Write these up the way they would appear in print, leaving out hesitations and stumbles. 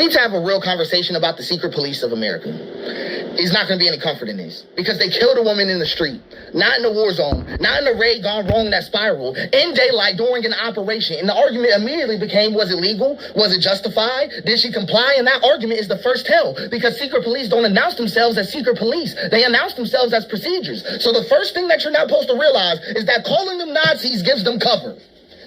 We need to have a real conversation about the secret police of America. There's not going to be any comfort in this because they killed a woman in the street, not in the war zone, not in the raid gone wrong in that spiral, in daylight during an operation. And the argument immediately became, was it legal? Was it justified? Did she comply? And that argument is the first tell because secret police don't announce themselves as secret police. They announce themselves as procedures. So the first thing that you're not supposed to realize is that calling them Nazis gives them cover.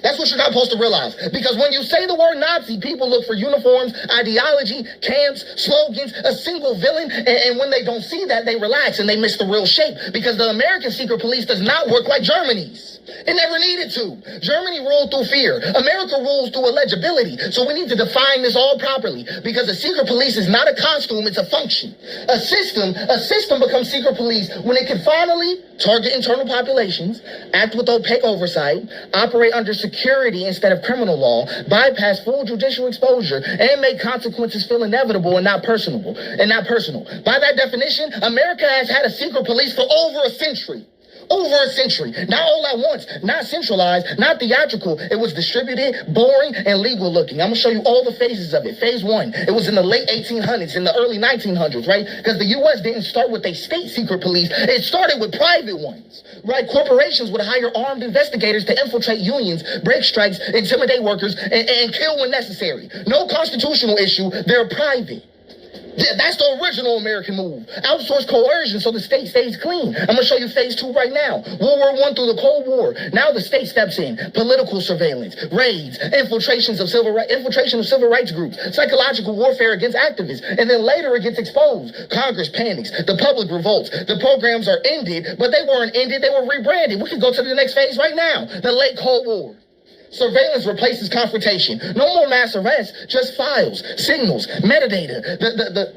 That's what you're not supposed to realize. Because when you say the word Nazi, people look for uniforms, ideology, camps, slogans, a single villain. And when they don't see that, they relax and they miss the real shape. Because the American secret police does not work like Germany's. It never needed to. Germany ruled through fear. America rules through illegibility. So we need to define this all properly. Because the secret police is not a costume, it's a function. A system becomes secret police when it can finally target internal populations, act with opaque oversight, operate under security instead of criminal law, bypass full judicial exposure, and make consequences feel inevitable and not personal. By that definition, America has had a secret police for over a century. Not all at once, not centralized, not theatrical. It was distributed, boring, and legal looking. I'm going to show you all the phases of it. Phase one, it was in the late 1800s, in the early 1900s, right? Because the U.S. didn't start with a state secret police. It started with private ones, right? Corporations would hire armed investigators to infiltrate unions, break strikes, intimidate workers, and kill when necessary. No constitutional issue. They're private. That's the original American move. Outsource coercion so the state stays clean. I'm going to show you phase two right now. World War I through the Cold War. Now the state steps in. Political surveillance, raids, infiltration of civil rights groups, psychological warfare against activists, and then later it gets exposed. Congress panics. The public revolts. The programs are ended, but they weren't ended. They were rebranded. We can go to the next phase right now. The late Cold War. Surveillance replaces confrontation. No more mass arrests, just files, signals, metadata.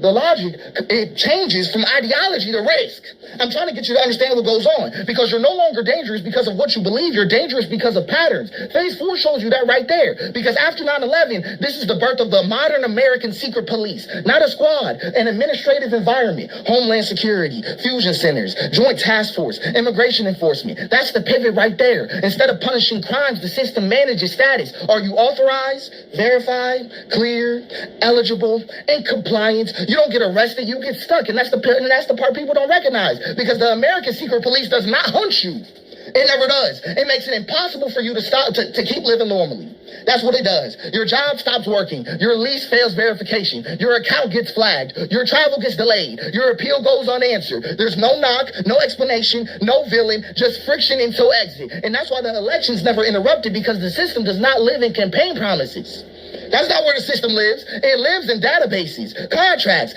The logic, it changes from ideology to risk. I'm trying to get you to understand what goes on because you're no longer dangerous because of what you believe. You're dangerous because of patterns. Phase 4 shows you that right there because after 9/11, this is the birth of the modern American secret police, not a squad, an administrative environment, Homeland Security, fusion centers, joint task force, immigration enforcement. That's the pivot right there. Instead of punishing crimes, the system manages status. Are you authorized, verified, clear, eligible, and compliant? You don't get arrested, you get stuck. And that's the part people don't recognize because the American secret police does not hunt you. It never does. It makes it impossible for you to keep living normally. That's what it does. Your job stops working. Your lease fails verification. Your account gets flagged. Your travel gets delayed. Your appeal goes unanswered. There's no knock, no explanation, no villain, just friction until exit. And that's why the election's never interrupted because the system does not live in campaign promises. That's not where the system lives. It lives in databases, contracts,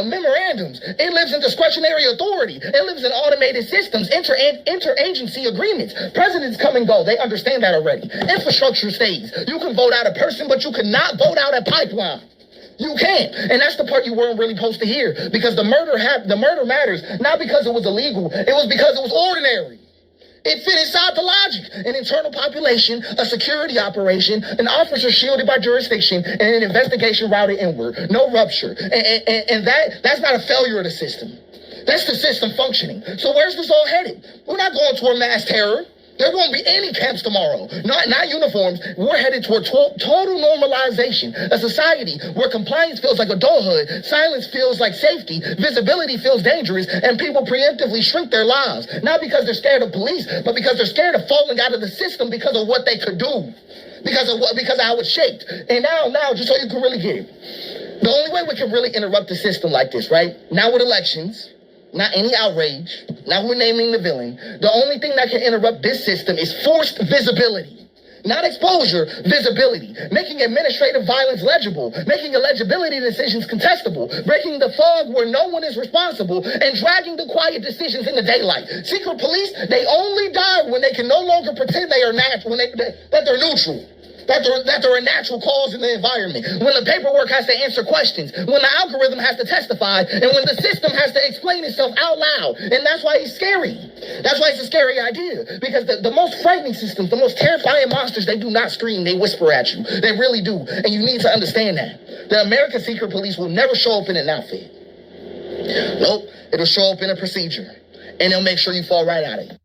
memorandums. It lives in discretionary authority. It lives in automated systems, interagency agreements. Presidents come and go. They understand that already. Infrastructure stays. You can vote out a person, but you cannot vote out a pipeline. You can't. And that's the part you weren't really supposed to hear because the murder matters, not because it was illegal. It was because it was ordinary. It fit inside the logic. An internal population, a security operation, an officer shielded by jurisdiction, and an investigation routed inward. No rupture. And that's not a failure of the system. That's the system functioning. So where's this all headed? We're not going toward mass terror. There won't be any camps tomorrow. Not uniforms. We're headed toward total normalization. A society where compliance feels like adulthood, silence feels like safety, visibility feels dangerous, and people preemptively shrink their lives. Not because they're scared of police, but because they're scared of falling out of the system because of what they could do. Because of how it's shaped. And now, just so you can really get it. The only way we can really interrupt the system like this, right? Now with elections, not any outrage. Now we're naming the villain. The only thing that can interrupt this system is forced visibility. Not exposure, visibility. Making administrative violence legible. Making illegibility decisions contestable. Breaking the fog where no one is responsible. And dragging the quiet decisions in the daylight. Secret police, they only die when they can no longer pretend they are natural, that they're neutral. That they're a natural cause in the environment. When the paperwork has to answer questions, when the algorithm has to testify, and when the system has to explain itself out loud. And that's why it's scary. That's why it's a scary idea. Because the most frightening systems, the most terrifying monsters, they do not scream, they whisper at you. They really do. And you need to understand that. The American secret police will never show up in an outfit. Nope. It'll show up in a procedure. And they'll make sure you fall right out of it.